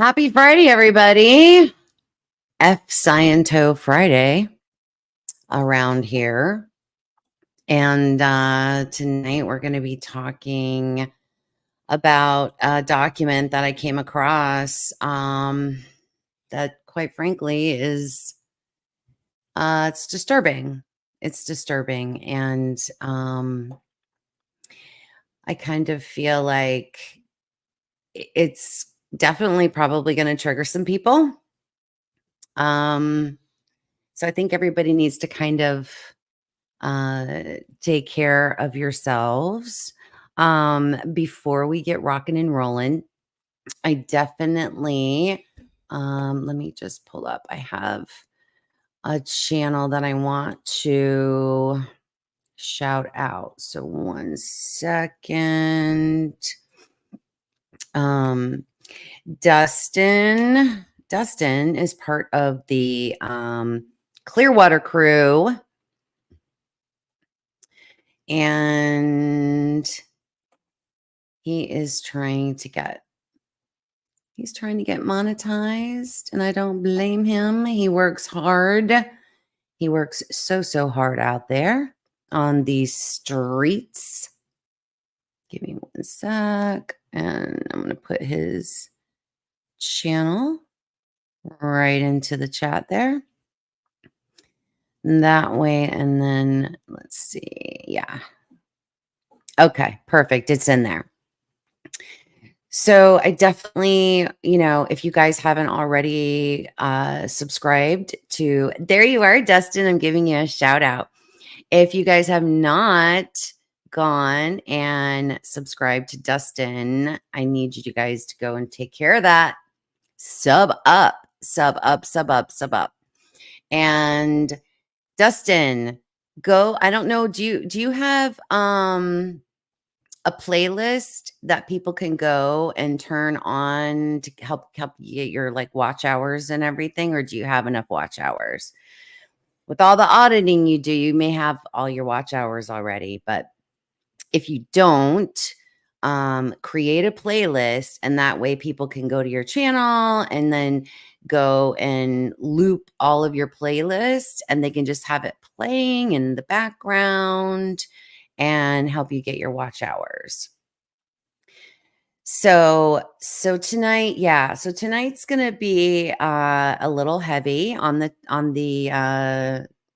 Happy Friday, everybody. F Sciento Friday around here. And tonight we're going to be talking about a document that I came across that, quite frankly, is it's disturbing. It's disturbing. And I kind of feel like it's definitely probably going to trigger some people. So I think everybody needs to kind of take care of yourselves before we get rocking and rolling. I definitely, let me just pull up. I have a channel that I want to shout out. So one second. Dustin is part of the Clearwater crew, and he's trying to get monetized, and I don't blame him. He works hard. He works so hard out there on these streets. Give me one sec, and I'm going to put his channel right into the chat there. That way, and then let's see. Yeah. Okay, perfect. It's in there. So I definitely, if you guys haven't already subscribed to, there you are, Dustin. I'm giving you a shout out. If you guys have not gone and subscribed to Dustin, I need you guys to go and take care of that. Sub up. And Dustin, go. I don't know. Do you have a playlist that people can go and turn on to help you get your watch hours and everything, or do you have enough watch hours? With all the auditing you do, you may have all your watch hours already, but if you don't, create a playlist, and that way people can go to your channel and then go and loop all of your playlists, and they can just have it playing in the background and help you get your watch hours. So tonight, so tonight's going to be a little heavy on the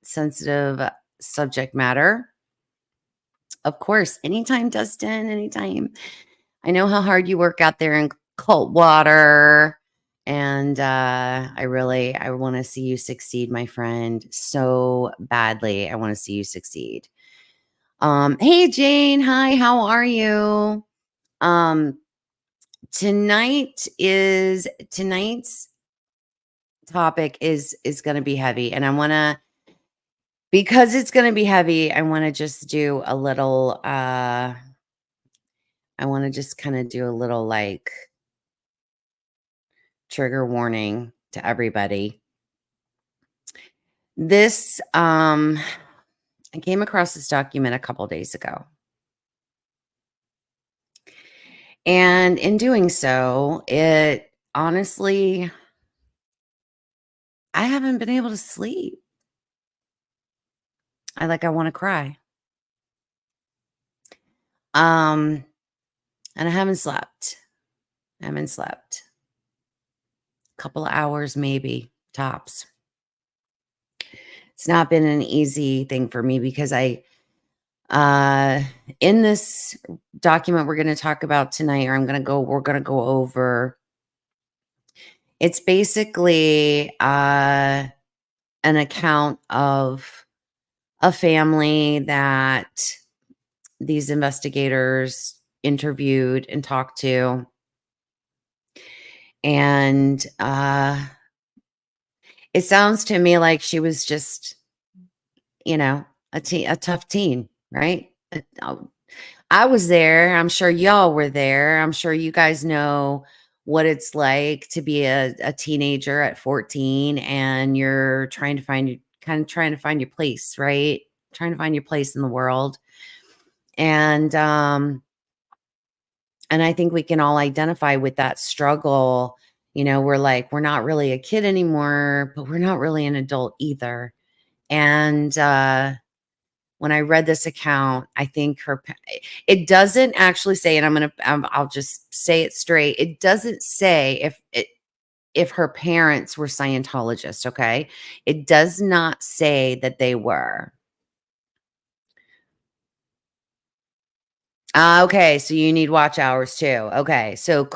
sensitive subject matter. Of course, anytime, Dustin, anytime. I know how hard you work out there in cold water, and I want to see you succeed, my friend, so badly. I want to see you succeed. Hey, Jane. Hi, how are you? Tonight's topic is going to be heavy, and because it's going to be heavy, I want to just do a little, I want to just kind of do a little trigger warning to everybody. This, I came across this document a couple days ago. And in doing so, it honestly, I haven't been able to sleep. I want to cry. And I haven't slept. A couple of hours, maybe, tops. It's not been an easy thing for me because in this document we're going to talk about tonight, or we're going to go over, it's basically an account of a family that these investigators interviewed and talked to. And it sounds to me like she was just, a tough teen, right? I was there. I'm sure y'all were there. I'm sure you guys know what it's like to be a teenager at 14, and you're trying to find your place, right? Trying to find your place in the world. And I think we can all identify with that struggle. we're like, we're not really a kid anymore, but we're not really an adult either. And when I read this account, I think it doesn't actually say, and I'll just say it straight. It doesn't say if her parents were Scientologists. Okay. It does not say that they were. Okay, so you need watch hours too. Okay, so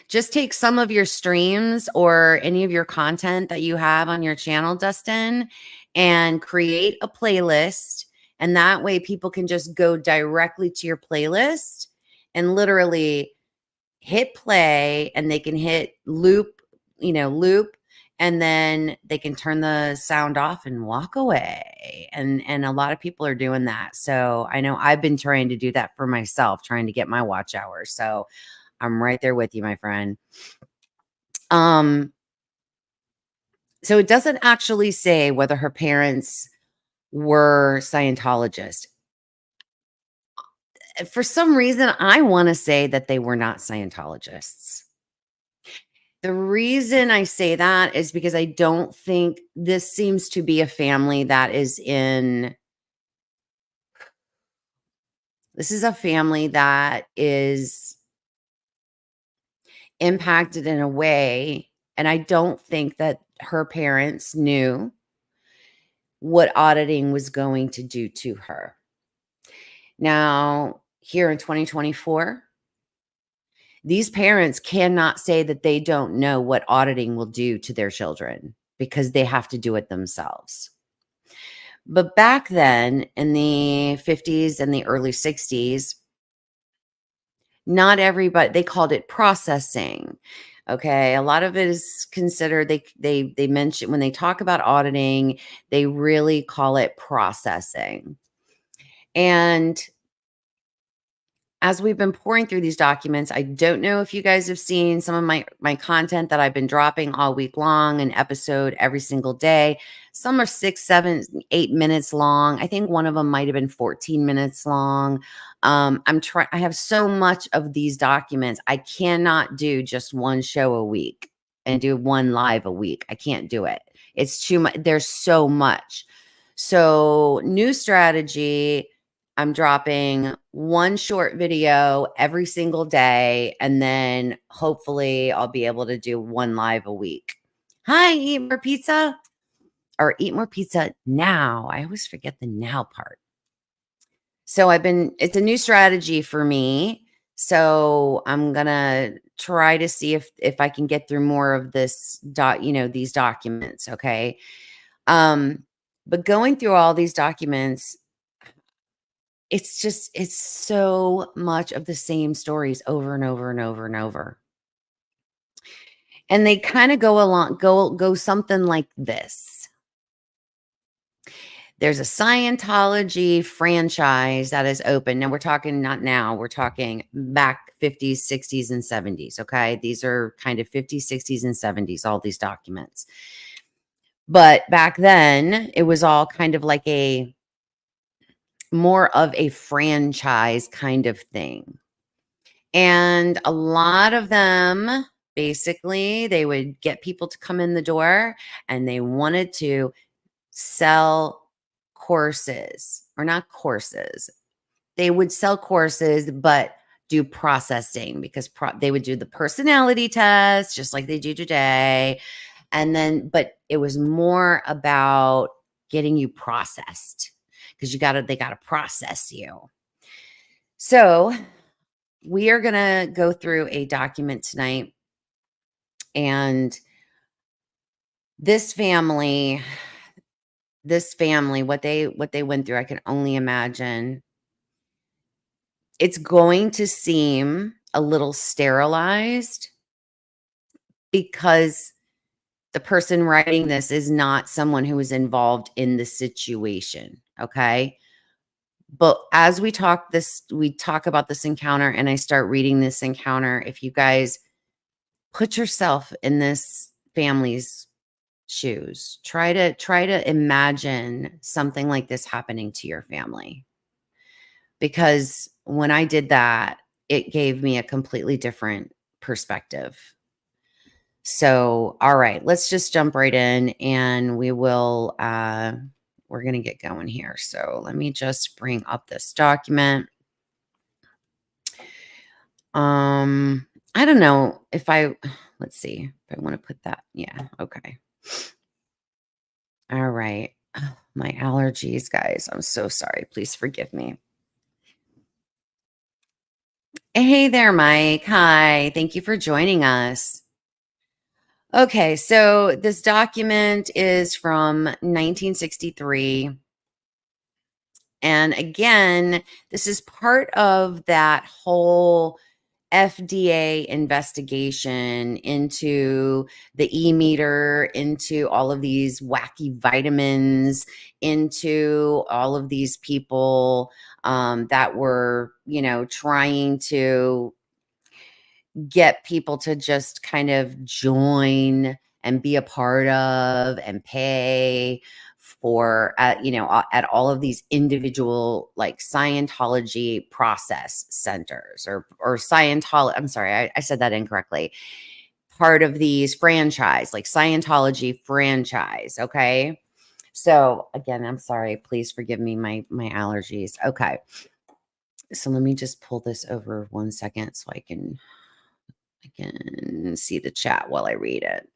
just take some of your streams or any of your content that you have on your channel, Dustin, and create a playlist. And that way people can just go directly to your playlist and literally hit play, and they can hit loop, and then they can turn the sound off and walk away. And a lot of people are doing that. So I know I've been trying to do that for myself, trying to get my watch hours. So I'm right there with you, my friend. So it doesn't actually say whether her parents were Scientologists. For some reason, I want to say that they were not Scientologists. The reason I say that is because I don't think this seems to be a family that is this is a family that is impacted in a way, and I don't think that her parents knew what auditing was going to do to her. Now, here in 2024, these parents cannot say that they don't know what auditing will do to their children because they have to do it themselves. But back then in the 50s and the early 60s, not everybody, they called it processing. Okay. A lot of it is considered, they mention when they talk about auditing, they really call it processing. And as we've been pouring through these documents, I don't know if you guys have seen some of my content that I've been dropping all week long, an episode every single day. Some are 6, 7, 8 minutes long. I think one of them might have been 14 minutes long. I have so much of these documents. I cannot do just one show a week and do one live a week. I can't do it. It's too much. There's so much. So new strategy, I'm dropping one short video every single day, and then hopefully I'll be able to do one live a week. Hi, eat more pizza, or eat more pizza now. I always forget the now part. So it's a new strategy for me. So I'm going to try to see if I can get through more of these documents. Okay. But going through all these documents, it's so much of the same stories over and over and over and over. And they kind of go something like this. There's a Scientology franchise that is open. Now we're talking not now, we're talking back 50s, 60s, and 70s. Okay. These are kind of 50s, 60s, and 70s, all these documents. But back then, it was all kind of like more of a franchise kind of thing. And a lot of them, basically, they would get people to come in the door and they wanted to sell courses, or not courses. They would sell courses, but do processing, because they would do the personality test just like they do today. But it was more about getting you processed, because they got to process you. So we are going to go through a document tonight, and this family, what they went through, I can only imagine. It's going to seem a little sterilized because the person writing this is not someone who is involved in the situation. Okay. But as we talk about this encounter, and I start reading this encounter, if you guys put yourself in this family's shoes, try to imagine something like this happening to your family. Because when I did that, it gave me a completely different perspective. So, all right, let's just jump right in and we will, we're going to get going here. So let me just bring up this document. I don't know if let's see if I want to put that. Yeah. Okay. All right. My allergies, guys. I'm so sorry. Please forgive me. Hey there, Mike. Hi. Thank you for joining us. Okay. So this document is from 1963. And again, this is part of that whole FDA investigation into the e-meter, into all of these wacky vitamins, into all of these people that were, trying to get people to just kind of join and be a part of and pay for at all of these individual like Scientology process centers or Scientology. I'm sorry, I said that incorrectly. Part of these franchise, like Scientology franchise. Okay. So again, I'm sorry. Please forgive me my allergies. Okay. So let me just pull this over 1 second so I can see the chat while I read it.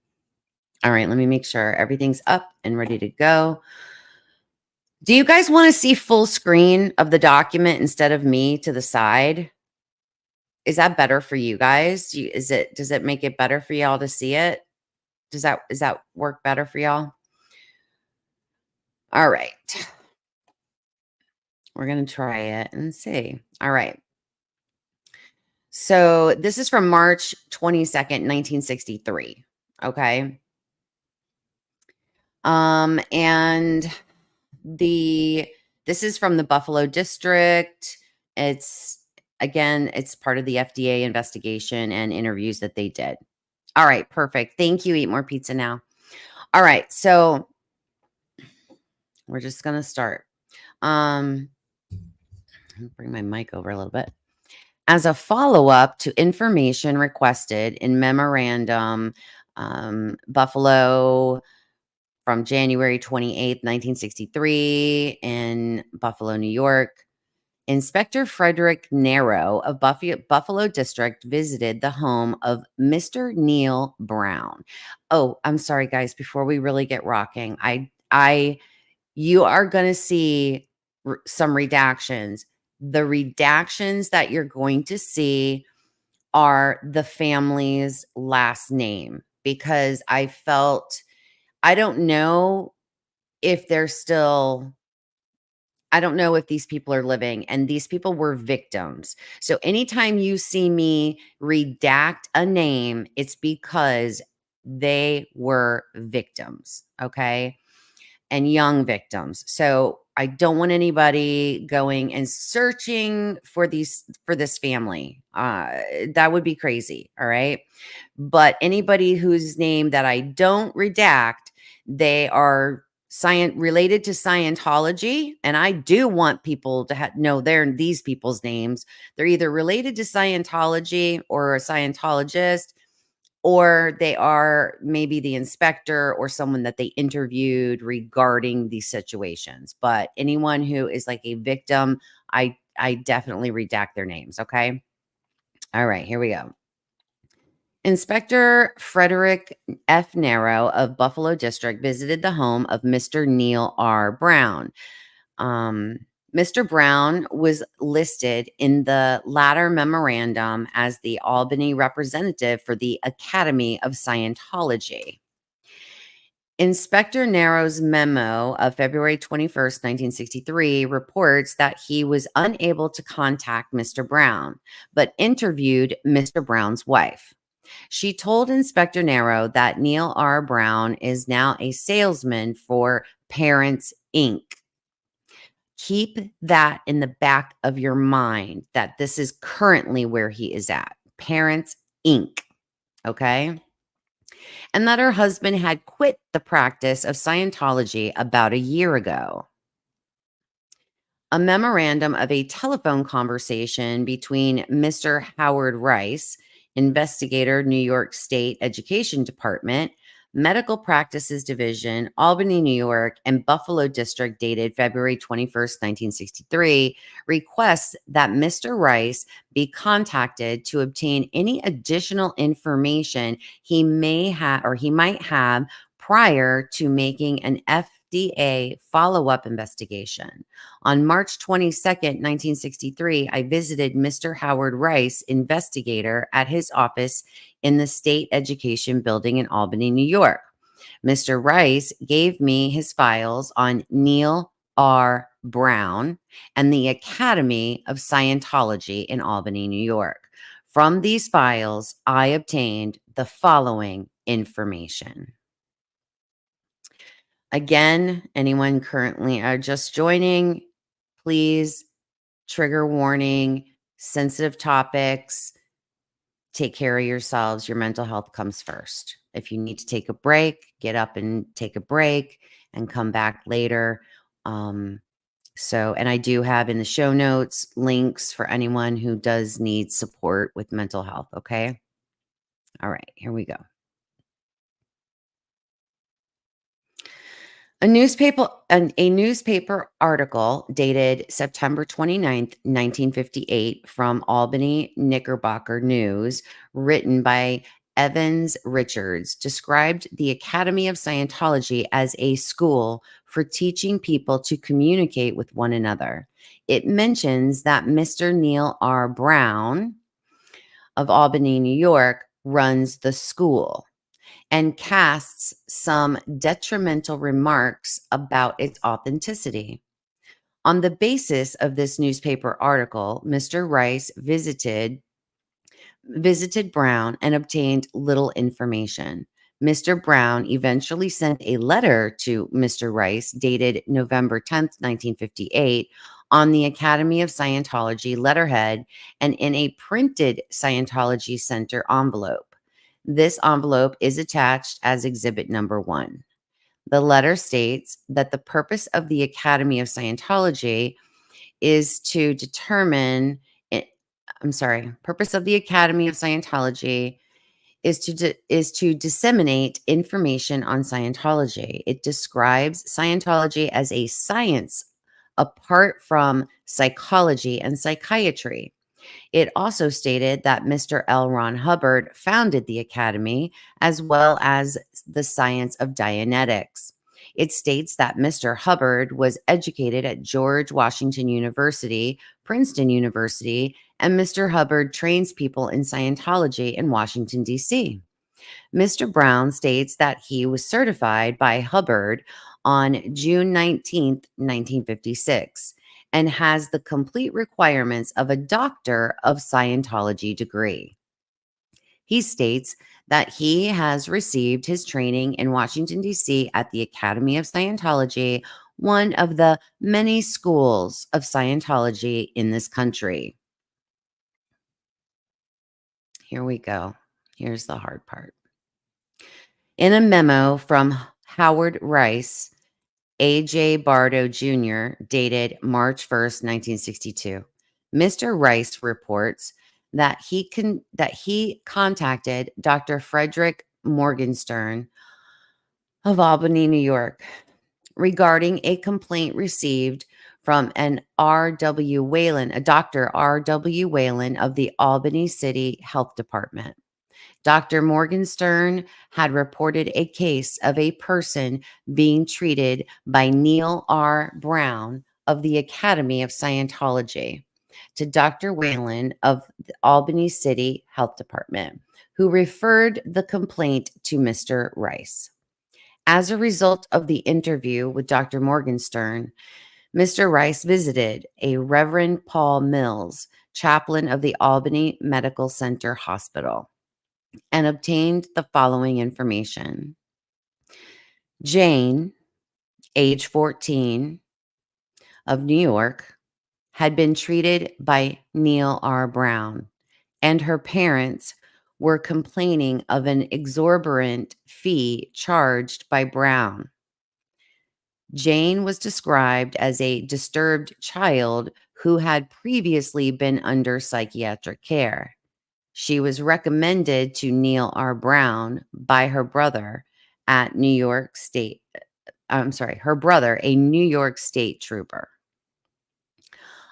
All right, let me make sure everything's up and ready to go. Do you guys want to see full screen of the document instead of me to the side? Is that better for you guys? Does it make it better for y'all to see it? Does that work better for y'all? All right. We're going to try it and see. All right. So this is from March 22nd, 1963. Okay. And this is from the Buffalo district. It's part of the FDA investigation and interviews that they did. All right, perfect. Thank you. Eat more pizza now. All right, so we're just gonna start. Bring my mic over a little bit. As a follow-up to information requested in memorandum, Buffalo from January 28th, 1963 in Buffalo, New York. Inspector Frederick Narrow of Buffalo District visited the home of Mr. Neil Brown. Oh, I'm sorry, guys. Before we really get rocking, you are going to see some redactions. The redactions that you're going to see are the family's last name because I don't know if they're still I don't know if these people are living, and these people were victims. So anytime you see me redact a name, it's because they were victims, okay? And young victims. So I don't want anybody going and searching for this family. That would be crazy, all right? But anybody whose name that I don't redact, they are related to Scientology, and I do want people to know these people's names. They're either related to Scientology or a Scientologist, or they are maybe the inspector or someone that they interviewed regarding these situations. But anyone who is like a victim, I definitely redact their names. Okay. All right, here we go. Inspector Frederick F. Narrow of Buffalo District visited the home of Mr. Neil R. Brown. Mr. Brown was listed in the latter memorandum as the Albany representative for the Academy of Scientology. Inspector Narrow's memo of February 21st, 1963 reports that he was unable to contact Mr. Brown, but interviewed Mr. Brown's wife. She told Inspector Narrow that Neil R. Brown is now a salesman for Parents Inc. Keep that in the back of your mind that this is currently where he is at. Parents Inc. Okay. And that her husband had quit the practice of Scientology about a year ago. A memorandum of a telephone conversation between Mr. Howard Rice, investigator, New York State Education Department, Medical Practices Division, Albany, New York, and Buffalo District, dated February 21st, 1963, requests that Mr. Rice be contacted to obtain any additional information he may have or he might have prior to making an FDA follow-up investigation. On March 22nd, 1963, I visited Mr. Howard Rice, investigator, at his office in the State Education Building in Albany, New York. Mr. Rice gave me his files on Neil R. Brown and the Academy of Scientology in Albany, New York. From these files, I obtained the following information. Again, anyone currently are just joining, please, trigger warning, sensitive topics, take care of yourselves. Your mental health comes first. If you need to take a break, get up and take a break and come back later. And I do have in the show notes links for anyone who does need support with mental health. Okay. All right, here we go. A newspaper article dated September 29th, 1958, from Albany Knickerbocker News, written by Evans Richards, described the Academy of Scientology as a school for teaching people to communicate with one another. It mentions that Mr. Neil R. Brown of Albany, New York, runs the school, and casts some detrimental remarks about its authenticity. On the basis of this newspaper article, Mr. Rice visited Brown and obtained little information. Mr. Brown eventually sent a letter to Mr. Rice dated November 10th, 1958, on the Academy of Scientology letterhead and in a printed Scientology Center envelope. This envelope is attached as exhibit number 1. The letter states that the purpose of the Academy of Scientology is to determine purpose of the Academy of Scientology is to disseminate information on Scientology. It describes Scientology as a science apart from psychology and psychiatry. It also stated that Mr. L. Ron Hubbard founded the Academy, as well as the science of Dianetics. It states that Mr. Hubbard was educated at George Washington University, Princeton University, and Mr. Hubbard trains people in Scientology in Washington, D.C. Mr. Brown states that he was certified by Hubbard on June 19th, 1956, and has the complete requirements of a Doctor of Scientology degree. He states that he has received his training in Washington, D.C. at the Academy of Scientology, one of the many schools of Scientology in this country. Here we go. Here's the hard part. In a memo from Howard Rice, A.J. Bardo Jr., dated March 1st, 1962, Mr. Rice reports that he contacted Dr. Frederick Morgenstern of Albany, New York, regarding a complaint received from an R.W. Whalen, a Dr. R.W. Whalen of the Albany City Health Department. Dr. Morgenstern had reported a case of a person being treated by Neil R. Brown of the Academy of Scientology to Dr. Whalen of the Albany City Health Department, who referred the complaint to Mr. Rice. As a result of the interview with Dr. Morgenstern, Mr. Rice visited a Reverend Paul Mills, chaplain of the Albany Medical Center Hospital, and obtained the following information. Jane, age 14, of New York, had been treated by Neil R. Brown, and her parents were complaining of an exorbitant fee charged by Brown. Jane was described as a disturbed child who had previously been under psychiatric care. She was recommended to Neil R. Brown by her brother at New York State. I'm sorry, her brother, a New York State trooper.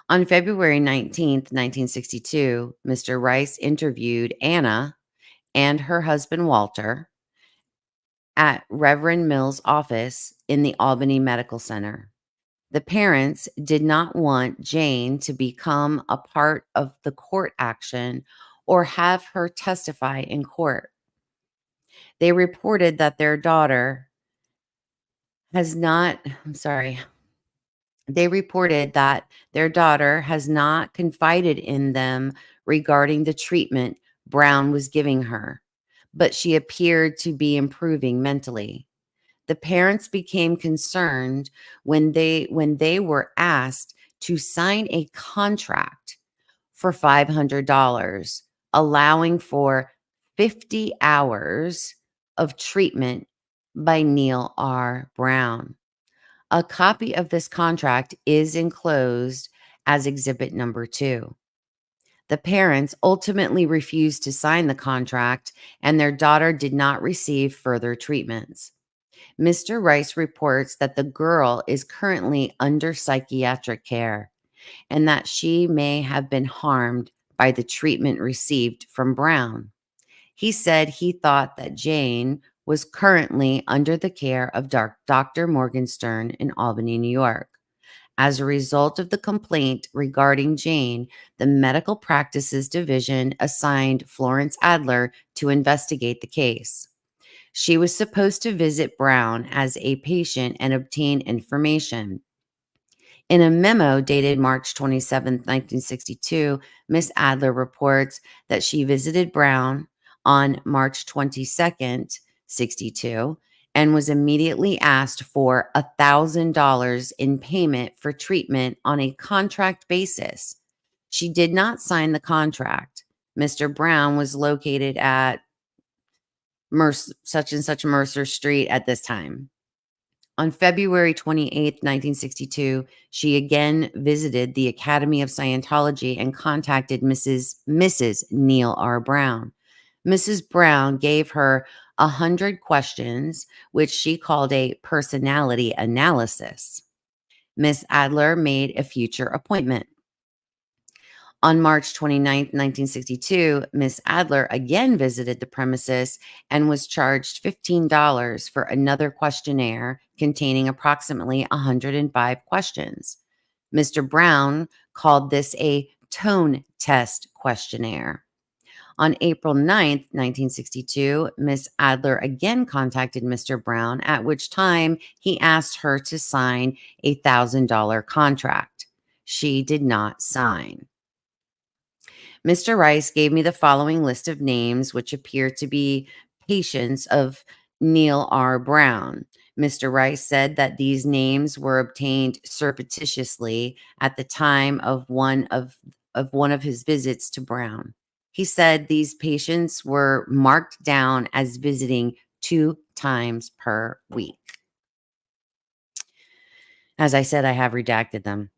On February 19th, 1962, Mr. Rice interviewed Anna and her husband Walter at Reverend Mill's office in the Albany Medical Center. The parents did not want Jane to become a part of the court action or have her testify in court. They reported that their daughter has not, I'm sorry, they reported that their daughter has not confided in them regarding the treatment Brown was giving her, but she appeared to be improving mentally. The parents became concerned when they were asked to sign a contract for $500, allowing for 50 hours of treatment by Neil R. Brown. A copy of this contract is enclosed as exhibit number 2. The parents ultimately refused to sign the contract, and their daughter did not receive further treatments. Mr. Rice reports that the girl is currently under psychiatric care and that she may have been harmed by the treatment received from Brown. He said he thought that Jane was currently under the care of Dr. Morgenstern in Albany, New York. As a result of the complaint regarding Jane, the Medical Practices Division assigned Florence Adler to investigate the case. She was supposed to visit Brown as a patient and obtain information. In a memo dated March 27, 1962, Miss Adler reports that she visited Brown on March 22nd, 62, and was immediately asked for $1,000 in payment for treatment on a contract basis. She did not sign the contract. Mr. Brown was located at such and such Mercer Street at this time. On February 28th, 1962, she again visited the Academy of Scientology and contacted Mrs. Neil R. Brown. Mrs. Brown gave her 100 questions, which she called a personality analysis. Miss Adler made a future appointment. On March 29th, 1962, Miss Adler again visited the premises and was charged $15 for another questionnaire containing approximately 105 questions. Mr. Brown called this a tone test questionnaire. On April 9th, 1962, Miss Adler again contacted Mr. Brown, at which time he asked her to sign a $1,000 contract. She did not sign. Mr. Rice gave me the following list of names, which appear to be patients of Neil R. Brown. Mr. Rice said that these names were obtained surreptitiously at the time of one of his visits to Brown. He said these patients were marked down as visiting 2 times per week. As I said, I have redacted them.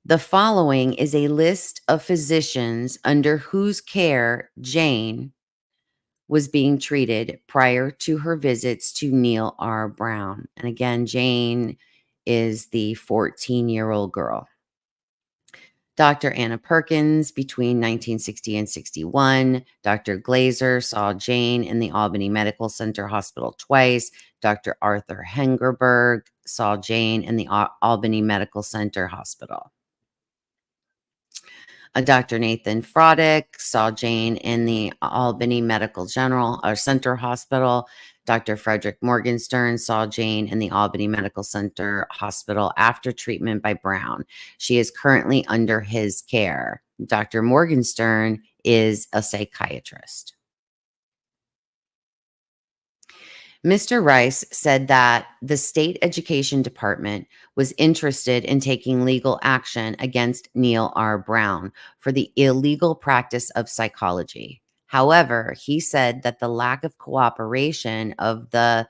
The following is a list of physicians under whose care Jane was being treated prior to her visits to Neil R. Brown. And again, Jane is the 14-year-old girl. Dr. Anna Perkins between 1960 and 61. Dr. Glazer saw Jane in the Albany Medical Center Hospital twice. Dr. Arthur Hengerberg saw Jane in the Albany Medical Center Hospital. Dr. Nathan Frodick saw Jane in the Albany Medical General or Center Hospital. Dr. Frederick Morgenstern saw Jane in the Albany Medical Center Hospital after treatment by Brown. She is currently under his care. Dr. Morgenstern is a psychiatrist. Mr. Rice said that the state education department was interested in taking legal action against Neil R. Brown for the illegal practice of psychology. However, he said that the lack of cooperation of the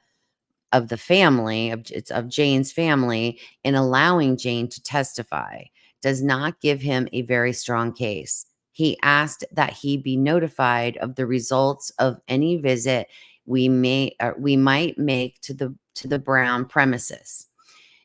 family of Jane's family in allowing Jane to testify does not give him a very strong case. He asked that he be notified of the results of any visit we might make to the Brown premises,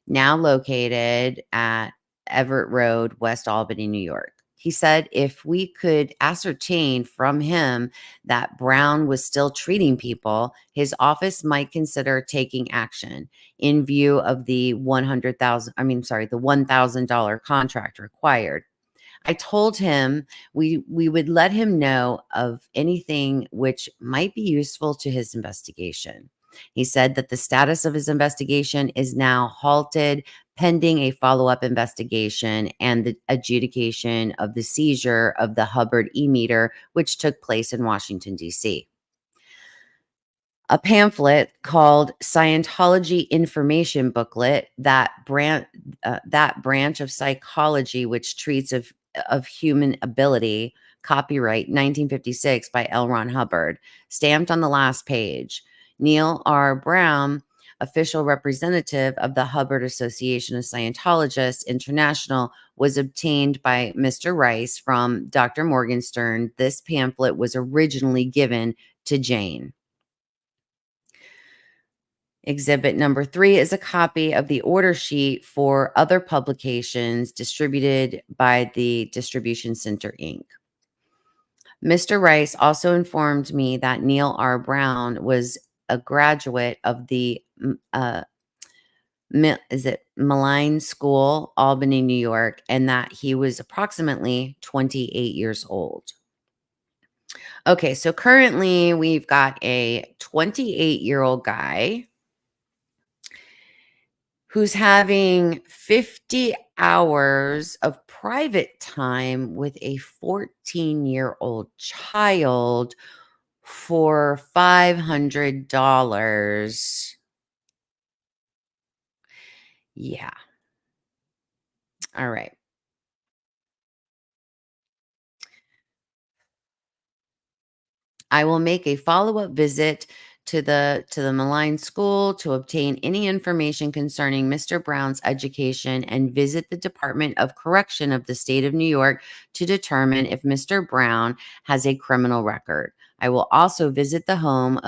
now located at Everett Road, West Albany, New York. He said if we could ascertain from him that Brown was still treating people, his office might consider taking action in view of the the $1,000 contract required. I told him we would let him know of anything which might be useful to his investigation. He said that the status of his investigation is now halted pending a follow-up investigation and the adjudication of the seizure of the Hubbard e-meter, which took place in Washington, D.C. A pamphlet called Scientology Information Booklet, that branch of psychology which treats of human ability, copyright 1956 by L. Ron Hubbard, stamped on the last page. Neil R. Brown, official representative of the Hubbard Association of Scientologists International, was obtained by Mr. Rice from Dr. Morgenstern. This pamphlet was originally given to Jane. Exhibit number 3 is a copy of the order sheet for other publications distributed by the Distribution Center, Inc. Mr. Rice also informed me that Neil R. Brown was a graduate of the Malign School, Albany, New York, and that he was approximately 28 years old. Okay, so currently we've got a 28-year-old guy who's having 50 hours of private time with a 14-year-old child for $500. Yeah. All right. I will make a follow-up visit to the Malign School to obtain any information concerning Mr. Brown's education and visit the Department of Correction of the state of New York to determine if Mr. Brown has a criminal record. I will also visit the home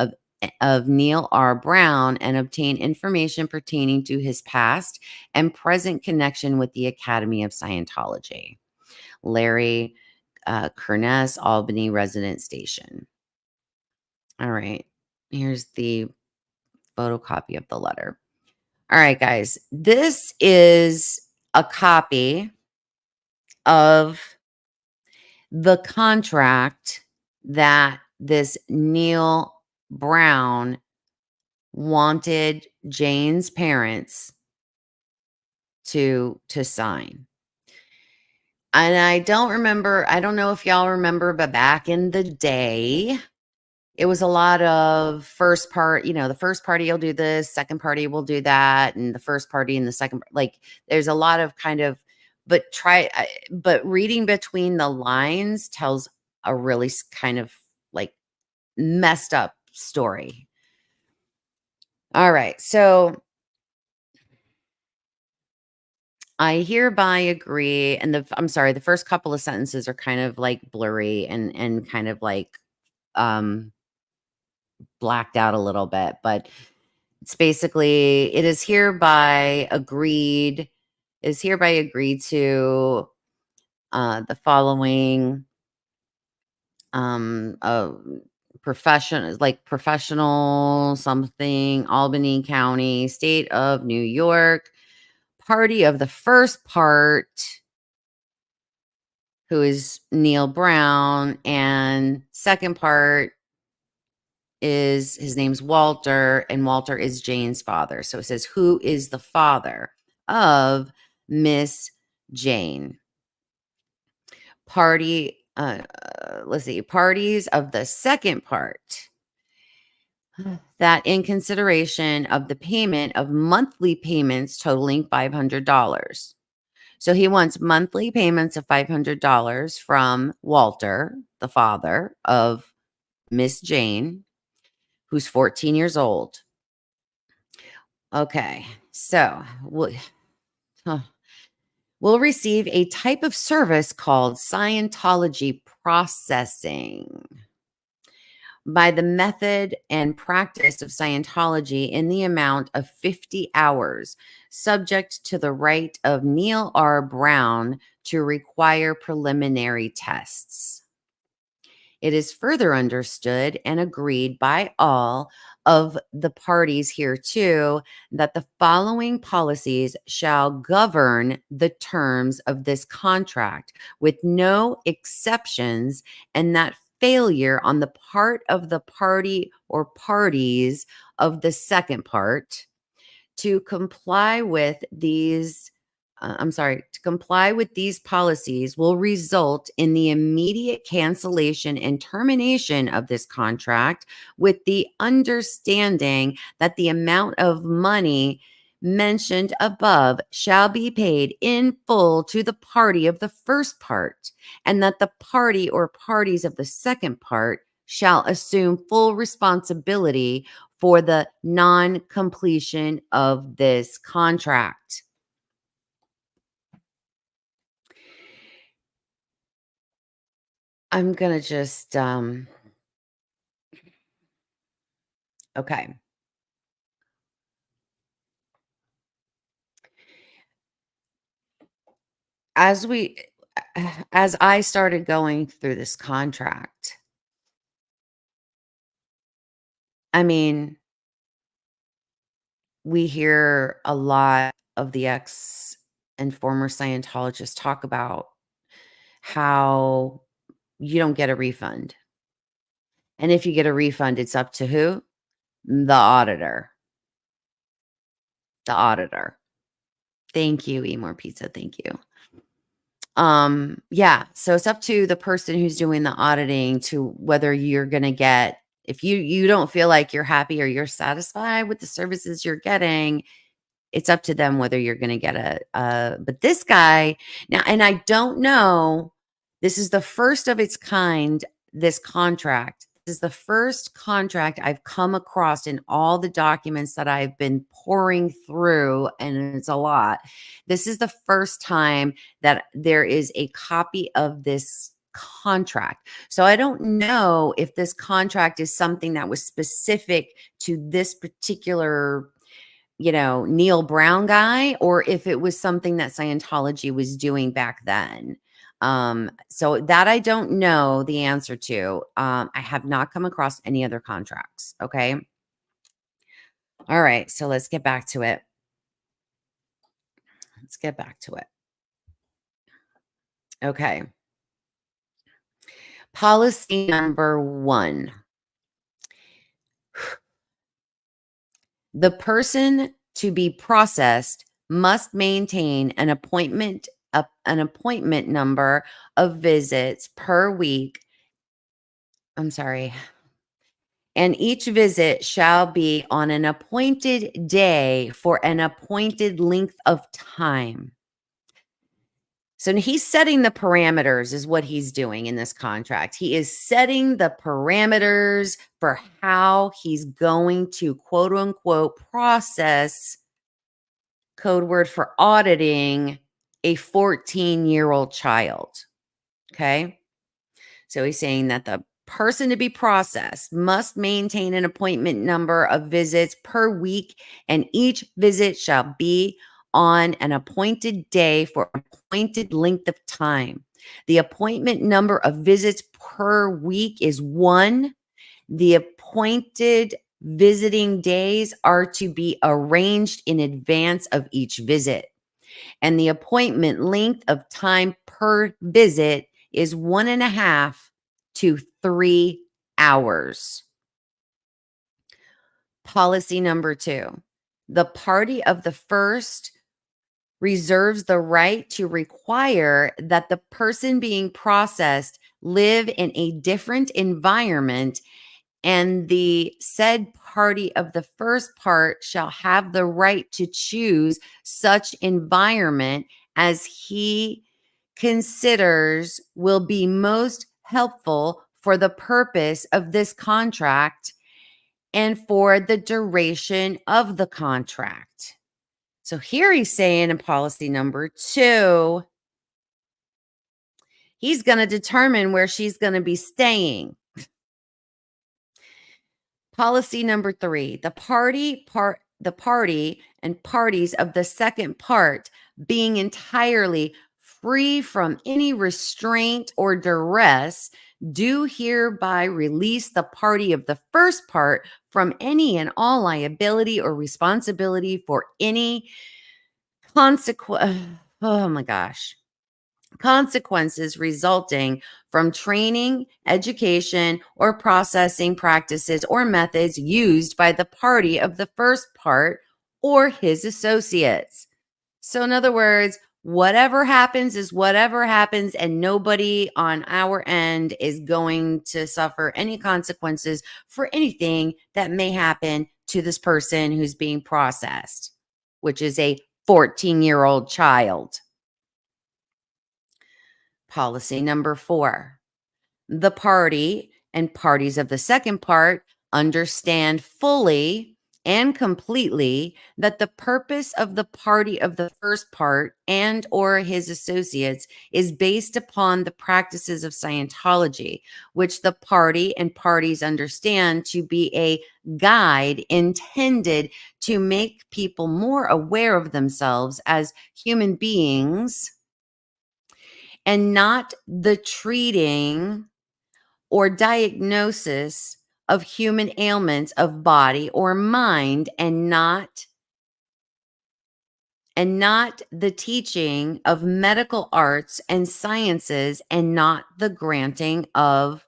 of Neil R. Brown and obtain information pertaining to his past and present connection with the Academy of Scientology. Larry Kerness, Albany Resident Station. All right. Here's the photocopy of the letter. All right, guys. This is a copy of the contract that this Neil Brown wanted Jane's parents to sign. And I don't know if y'all remember, but back in the day, it was a lot of the first party will do this, second party will do that, and the first party and the second, like there's a lot of kind of, but reading between the lines tells a really kind of like messed up story. All right. So I hereby agree. And I'm sorry, the first couple of sentences are kind of like blurry and kind of like, blacked out a little bit, but it's basically it is hereby agreed to the following uh professional something, Albany County, state of New York, party of the first part, who is Neil Brown, and second part is his name's Walter, and Walter is Jane's father. So it says, who is the father of Miss Jane? Let's see, parties of the second part, that in consideration of the payment of monthly payments totaling $500. So he wants monthly payments of $500 from Walter, the father of Miss Jane, who's 14 years old. Okay, so will receive a type of service called Scientology processing by the method and practice of Scientology in the amount of 50 hours, subject to the right of Neil R. Brown to require preliminary tests. It is further understood and agreed by all of the parties hereto that the following policies shall govern the terms of this contract with no exceptions, and that failure on the part of the party or parties of the second part to comply with these to comply with these policies will result in the immediate cancellation and termination of this contract, with the understanding that the amount of money mentioned above shall be paid in full to the party of the first part, and that the party or parties of the second part shall assume full responsibility for the non-completion of this contract. I'm gonna just, okay. As we as I started going through this contract, I mean, we hear a lot of the ex and former Scientologists talk about how you don't get a refund. And if you get a refund, it's up to who? The auditor. The auditor. Thank you, Eat More Pizza. Thank you. Yeah, so it's up to the person who's doing the auditing to whether you're going to get, if you don't feel like you're happy or you're satisfied with the services you're getting, it's up to them whether you're going to get but this guy now, and I don't know, this is the first of its kind, this contract. This is the first contract I've come across in all the documents that I've been pouring through, and it's a lot. This is the first time that there is a copy of this contract. So I don't know if this contract is something that was specific to this particular, Neil Brown guy, or if it was something that Scientology was doing back then. So that I don't know the answer to. I have not come across any other contracts. Okay. All right. So let's get back to it. Let's get back to it. Okay. Policy number 1. The person to be processed must maintain an appointment number of visits per week. I'm sorry. And each visit shall be on an appointed day for an appointed length of time. So he's setting the parameters, is what he's doing in this contract. He is setting the parameters for how he's going to, quote unquote, process, code word for auditing, a 14-year-old child. Okay. So he's saying that the person to be processed must maintain an appointment number of visits per week, and each visit shall be on an appointed day for an appointed length of time. The appointment number of visits per week is 1. The appointed visiting days are to be arranged in advance of each visit, and the appointment length of time per visit is 1.5 to 3 hours. Policy number 2. The party of the first reserves the right to require that the person being processed live in a different environment, and the said party of the first part shall have the right to choose such environment as he considers will be most helpful for the purpose of this contract and for the duration of the contract. So here he's saying in policy number 2, he's going to determine where she's going to be staying. Policy number 3, the party and parties of the second part being entirely free from any restraint or duress do hereby release the party of the first part from any and all liability or responsibility for any consequence. Oh my gosh. Consequences resulting from training, education, or processing practices or methods used by the party of the first part or his associates. So, in other words, whatever happens is whatever happens, and nobody on our end is going to suffer any consequences for anything that may happen to this person who's being processed, which is a 14-year-old child. Policy number 4, the party and parties of the second part understand fully and completely that the purpose of the party of the first part and or his associates is based upon the practices of Scientology, which the party and parties understand to be a guide intended to make people more aware of themselves as human beings and not the treating or diagnosis of human ailments of body or mind, and not the teaching of medical arts and sciences, and not the granting of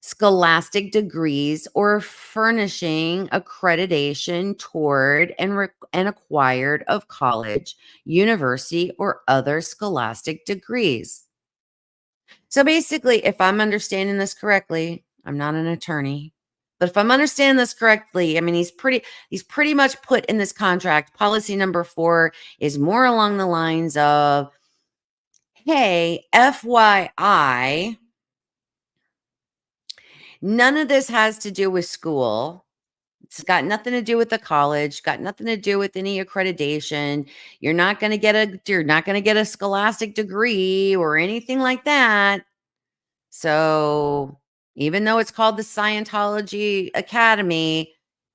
scholastic degrees or furnishing accreditation toward and acquired of college, university, or other scholastic degrees. So basically, if I'm understanding this correctly, I'm not an attorney, but if I'm understanding this correctly, I mean, he's pretty much put in this contract. Policy number 4 is more along the lines of, hey, FYI, none of this has to do with school. It's got nothing to do with the college, got nothing to do with any accreditation. You're not going to get a scholastic degree or anything like that. So, even though it's called the Scientology Academy,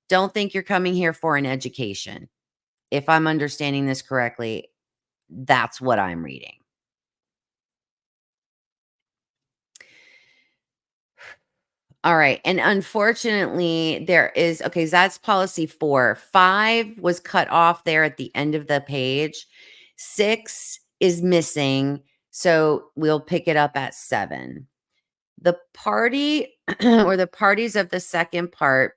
don't think you're coming here for an education. If I'm understanding this correctly, that's what I'm reading. All right. And unfortunately, okay, so that's policy 4. 5 was cut off there at the end of the page. 6 is missing. So we'll pick it up at 7. The party or the parties of the second part.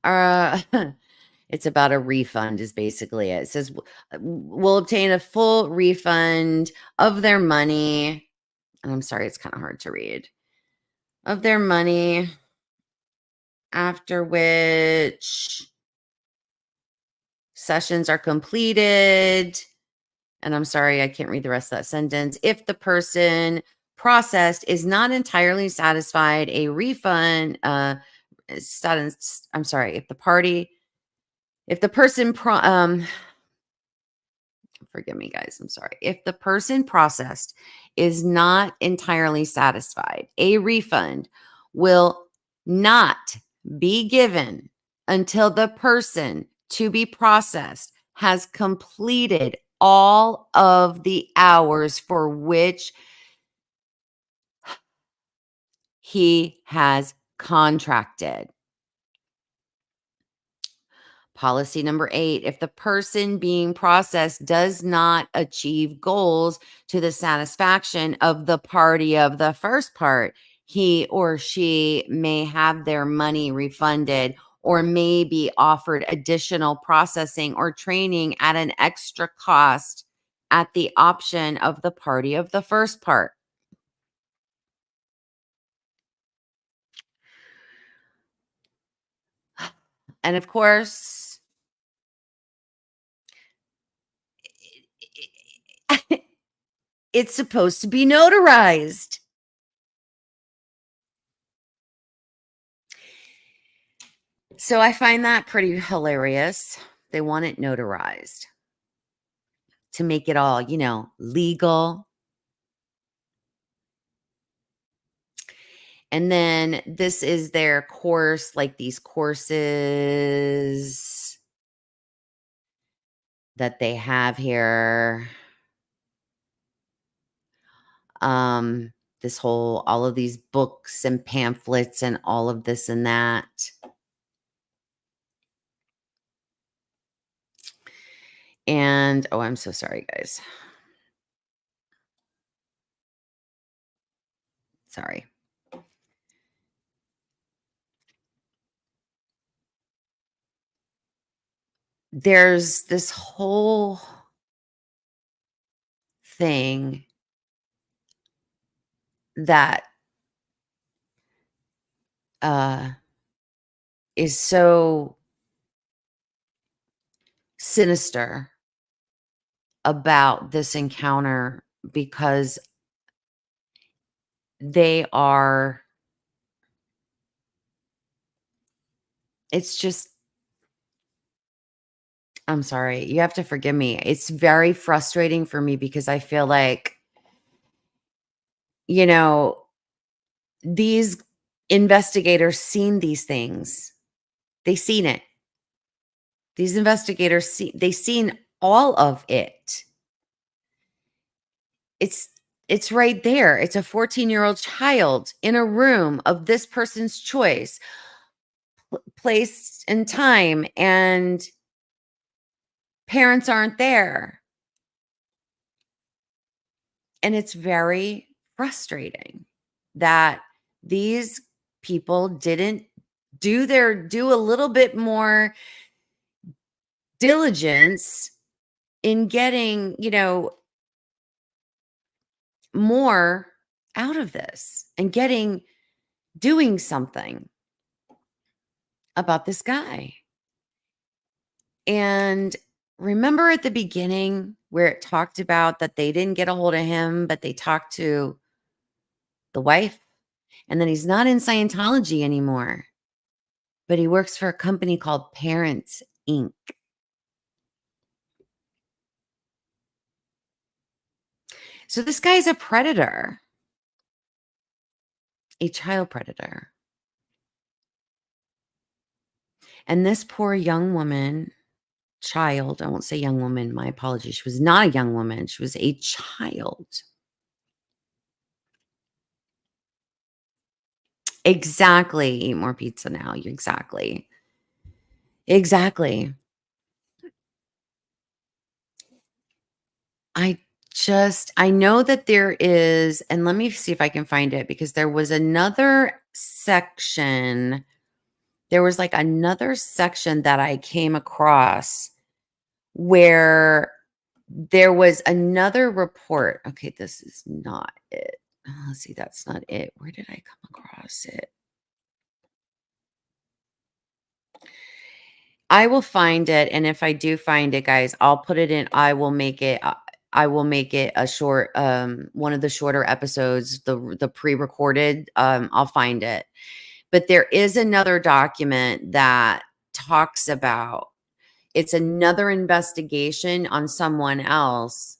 Uh, it's about a refund is basically it. It says will obtain a full refund of their money. And I'm sorry, it's kind of hard to read. Of their money, after which sessions are completed. And I'm sorry, I can't read the rest of that sentence. If the person processed is not entirely satisfied, a refund, I'm sorry, if the person forgive me guys, I'm sorry. If the person processed is not entirely satisfied, a refund will not be given until the person to be processed has completed all of the hours for which he has contracted. Policy number 8, if the person being processed does not achieve goals to the satisfaction of the party of the first part, he or she may have their money refunded or may be offered additional processing or training at an extra cost at the option of the party of the first part. And of course, it's supposed to be notarized. So I find that pretty hilarious. They want it notarized to make it all, legal. And then this is their course, like these courses that they have here. Um, all of these books and pamphlets and all of this and that. And, oh, I'm so sorry, guys. Sorry. There's this whole thing that uh, is so sinister about this encounter because they are, it's just, I'm sorry, you have to forgive me. It's very frustrating for me because I feel like, you know, these investigators seen these things. They seen it. These investigators they seen all of it. It's it's right there. It's a 14-year-old child in a room of this person's choice, place and time, and parents aren't there. And it's very frustrating that these people didn't do a little bit more diligence in getting, more out of this and doing something about this guy. And remember at the beginning where it talked about that they didn't get a hold of him, but they talked to the wife, and then he's not in Scientology anymore, but he works for a company called Parents Inc. So this guy's a predator, a child predator. And this poor young woman, child, I won't say young woman, my apologies. She was not a young woman, she was a child. Exactly. Eat more pizza now. Exactly. Exactly. I know that there is, and let me see if I can find it because there was another section. There was like another section that I came across where there was another report. Okay, this is not it. Let's see, that's not it. Where did I come across it? I will find it, and if I do find it, guys, I'll put it in. I will make it a short, one of the shorter episodes, the pre-recorded. I'll find it. But there is another document that talks about it's another investigation on someone else,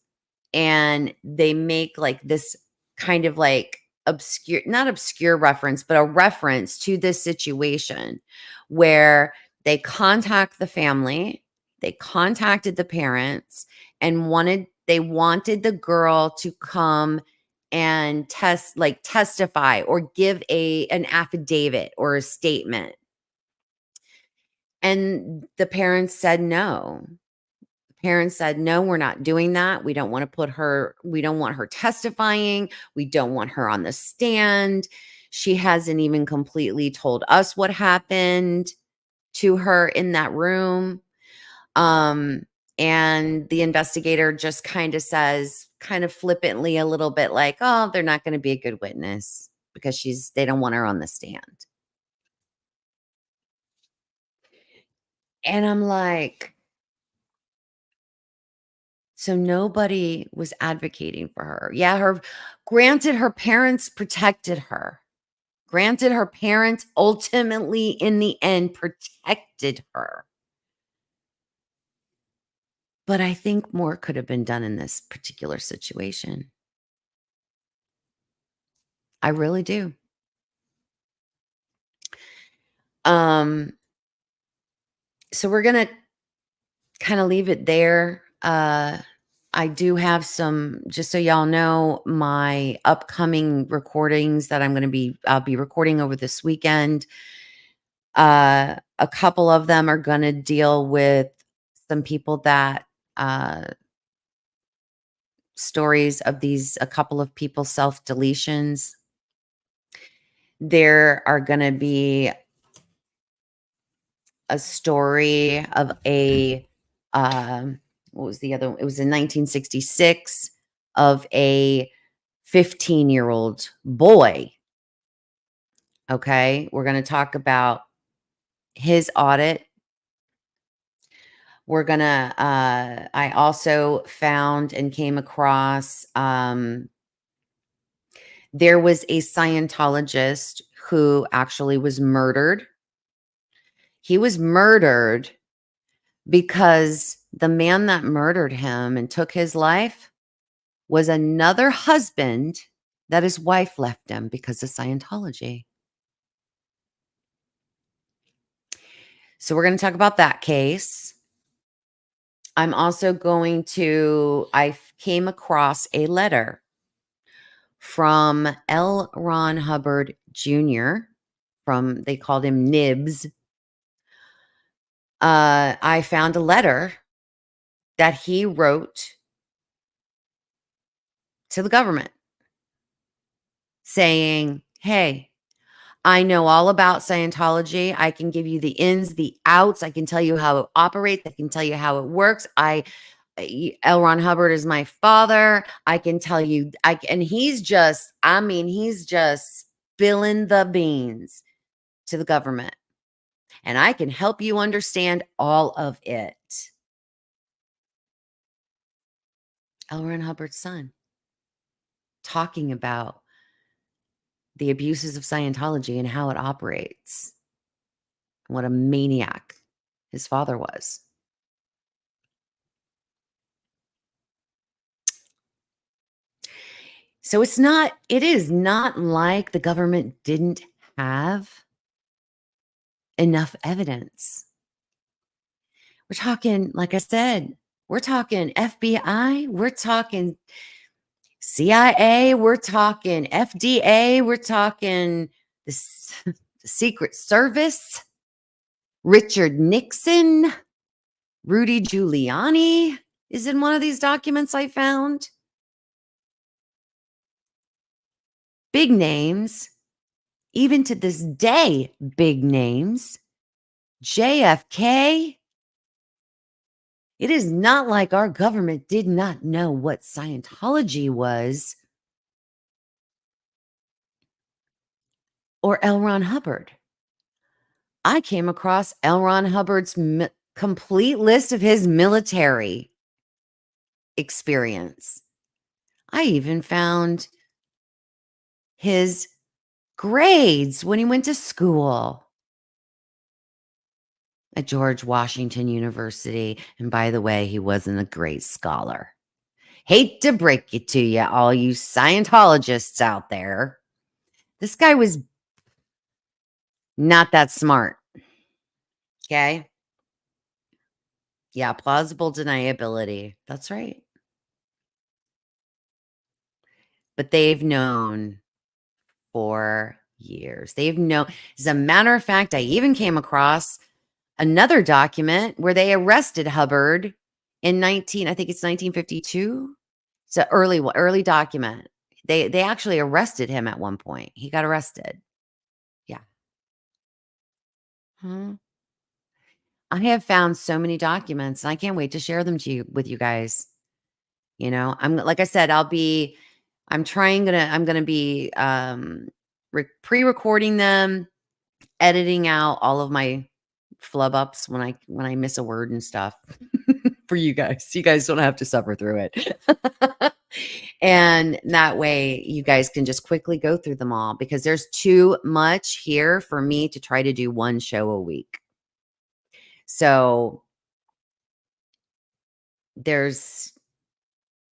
and they make like this kind of like obscure, not obscure reference, but a reference to this situation where they contact the family, they contacted the parents and they wanted the girl to come and testify or give an affidavit or a statement. And the parents said no. Parents said, "No, we're not doing that. We don't want her testifying. We don't want her on the stand. She hasn't even completely told us what happened to her in that room." Um, and the investigator just kind of says, kind of flippantly, a little bit like, "Oh, they're not going to be a good witness because they don't want her on the stand." And I'm like, so nobody was advocating for her. Yeah, granted, her parents protected her. Granted, her parents ultimately, in the end, protected her. But I think more could have been done in this particular situation. I really do. Um, so we're gonna kind of leave it there. I do have some, just so y'all know, my upcoming recordings that I'll be recording over this weekend. A couple of them are going to deal with some people that, stories of a couple of people self-deletions. There are going to be a story of what was the other one? It was in 1966 of a 15-year-old boy. Okay. We're going to talk about his audit. We're going to, I also found and came across, there was a Scientologist who actually was murdered. He was murdered because the man that murdered him and took his life was another husband that his wife left him because of Scientology. So we're going to talk about that case. I'm also I came across a letter from L. Ron Hubbard Jr. They called him Nibs. I found a letter that he wrote to the government saying, hey, I know all about Scientology. I can give you the ins, the outs. I can tell you how it operates. I can tell you how it works. L. Ron Hubbard is my father. I can tell you, and he's just spilling the beans to the government. And I can help you understand all of it. L. Ron Hubbard's son talking about the abuses of Scientology and how it operates. What a maniac his father was. So it is not like the government didn't have enough evidence. We're talking, like I said, we're talking FBI, we're talking CIA, we're talking FDA, we're talking the Secret Service, Richard Nixon, Rudy Giuliani is in one of these documents I found. Big names, even to this day, big names. JFK. It is not like our government did not know what Scientology was or L. Ron Hubbard. I came across L. Ron Hubbard's complete list of his military experience. I even found his grades when he went to school at George Washington University. And by the way, he wasn't a great scholar. Hate to break it to you, all you Scientologists out there. This guy was not that smart. Okay. Yeah. Plausible deniability. That's right. But they've known for years. They've known. As a matter of fact, I even came across another document where they arrested Hubbard in I think it's 1952. It's an early document. They actually arrested him at one point. He got arrested. Yeah. Hmm. I have found so many documents, and I can't wait to share them with you guys. Like I said, I'm gonna be pre-recording them, editing out all of my flub ups when I miss a word and stuff for you guys. You guys don't have to suffer through it. And that way you guys can just quickly go through them all because there's too much here for me to try to do one show a week. So there's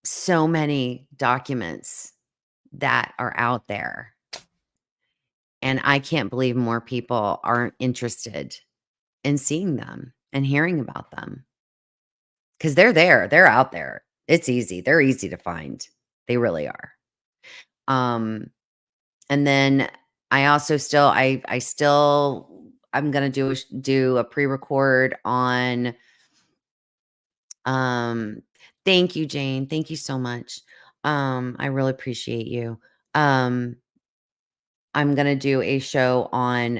so many documents that are out there. And I can't believe more people aren't interested in seeing them and hearing about them because they're there. They're out there. It's easy. They're easy to find. They really are. Um, and then I also still, I'm going to do a pre-record on, um, thank you, Jane. Thank you so much. I really appreciate you. I'm gonna do a show on,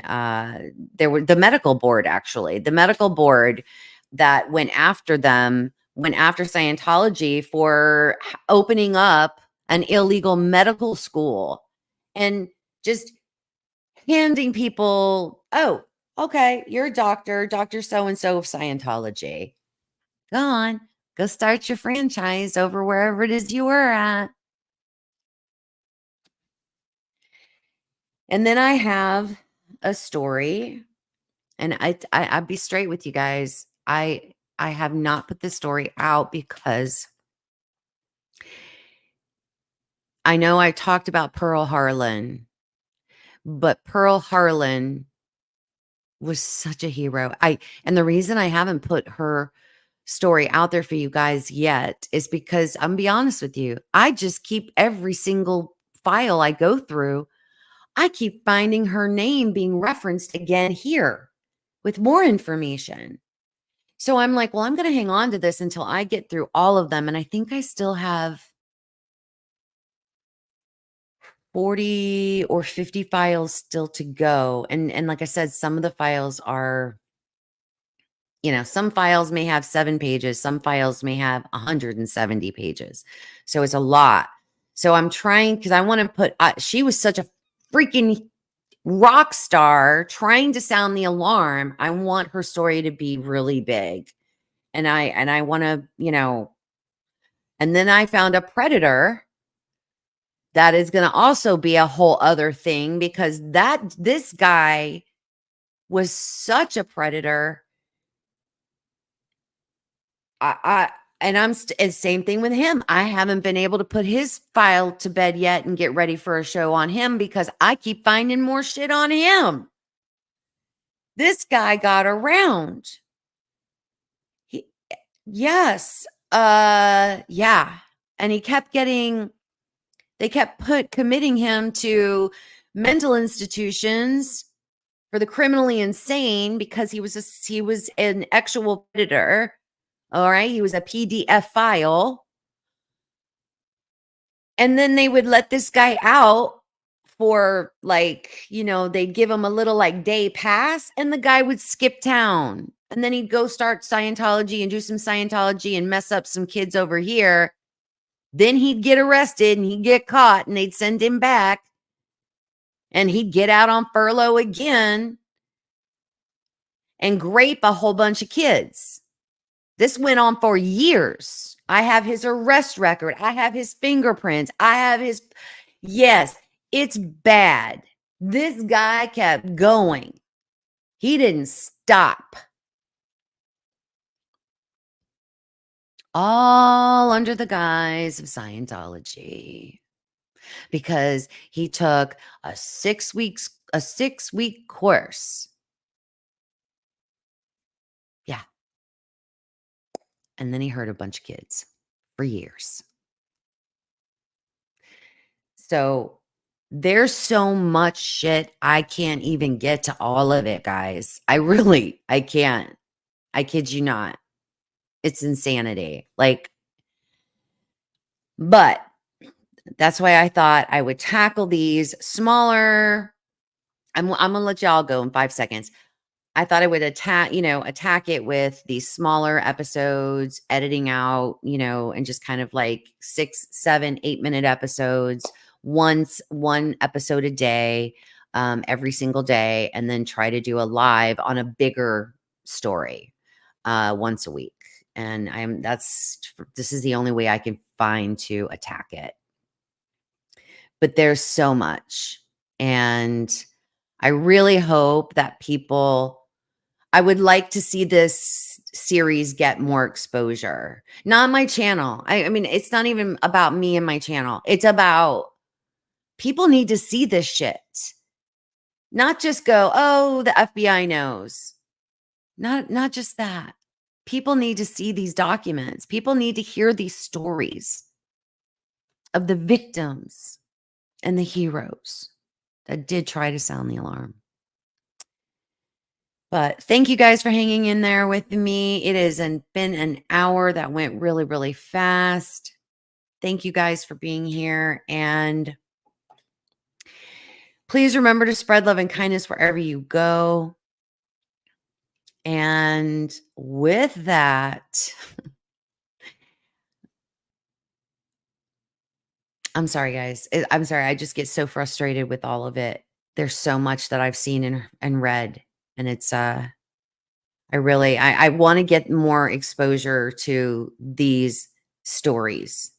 the medical board, actually. The medical board that went after Scientology for opening up an illegal medical school and just handing people, "Oh, okay, you're a doctor, Doctor so and so of Scientology. Go on, go start your franchise over wherever it is you were at." And then I have a story. And I'd be straight with you guys. I have not put this story out because I know I talked about Pearl Harlan, but Pearl Harlan was such a hero. And the reason I haven't put her story out there for you guys yet is because I'm gonna be honest with you. I just keep every single file I go through, I keep finding her name being referenced again here with more information. So I'm like, well, I'm going to hang on to this until I get through all of them. And I think I still have 40 or 50 files still to go. And like I said, some of the files are, some files may have 7 pages, some files may have 170 pages. So it's a lot. So I'm trying because I want to she was such a freaking rock star trying to sound the alarm. I want her story to be really big. And I want to, and then I found a predator that is going to also be a whole other thing because this guy was such a predator. And same thing with him. I haven't been able to put his file to bed yet and get ready for a show on him because I keep finding more shit on him. This guy got around. Yes. Yeah. And he kept they kept committing him to mental institutions for the criminally insane because he was an actual predator. All right. He was a PDF file. And then they would let this guy out for they'd give him a little day pass and the guy would skip town. And then he'd go start Scientology and do some Scientology and mess up some kids over here. Then he'd get arrested and he'd get caught and they'd send him back and he'd get out on furlough again and grape a whole bunch of kids. This went on for years. I have his arrest record. I have his fingerprints. Yes, it's bad. This guy kept going. He didn't stop. All under the guise of Scientology. Because he took a 6-week course. Yeah. And then he hurt a bunch of kids for years. So there's so much shit. I can't even get to all of it, guys. I can't. I kid you not. It's insanity. But that's why I thought I would tackle these smaller. I'm going to let y'all go in 5 seconds. I thought I would attack it with these smaller episodes, editing out, and just kind of 6, 7, 8-minute episodes, one episode a day, every single day, and then try to do a live on a bigger story once a week. And this is the only way I can find to attack it. But there's so much. And I really hope that I would like to see this series get more exposure. Not my channel. I mean, it's not even about me and my channel. It's about people need to see this shit. Not just go, oh, the FBI knows. Not just that. People need to see these documents. People need to hear these stories of the victims and the heroes that did try to sound the alarm. But thank you guys for hanging in there with me. It has been an hour that went really, really fast. Thank you guys for being here. And please remember to spread love and kindness wherever you go. And with that, I'm sorry, guys. I'm sorry. I just get so frustrated with all of it. There's so much that I've seen and read. And it's, I want to get more exposure to these stories.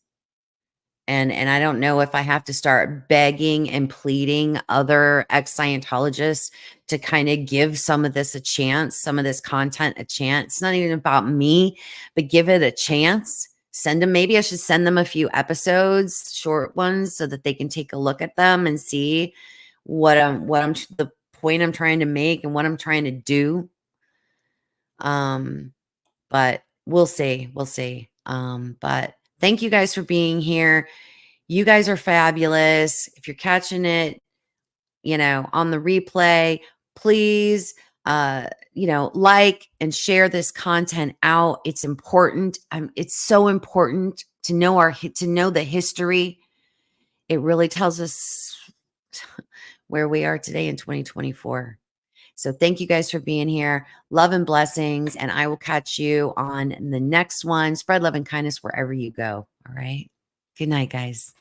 And I don't know if I have to start begging and pleading other ex-Scientologists to kind of give some of this a chance, some of this content a chance. It's not even about me, but give it a chance. Maybe I should send them a few episodes, short ones, so that they can take a look at them and see the point I'm trying to make and what I'm trying to do. But we'll see. But thank you guys for being here. You guys are fabulous. If you're catching it, on the replay, please, like and share this content out. It's important. It's so important to know the history. It really tells us where we are today in 2024. So thank you guys for being here. Love and blessings. And I will catch you on the next one. Spread love and kindness wherever you go. All right. Good night, guys.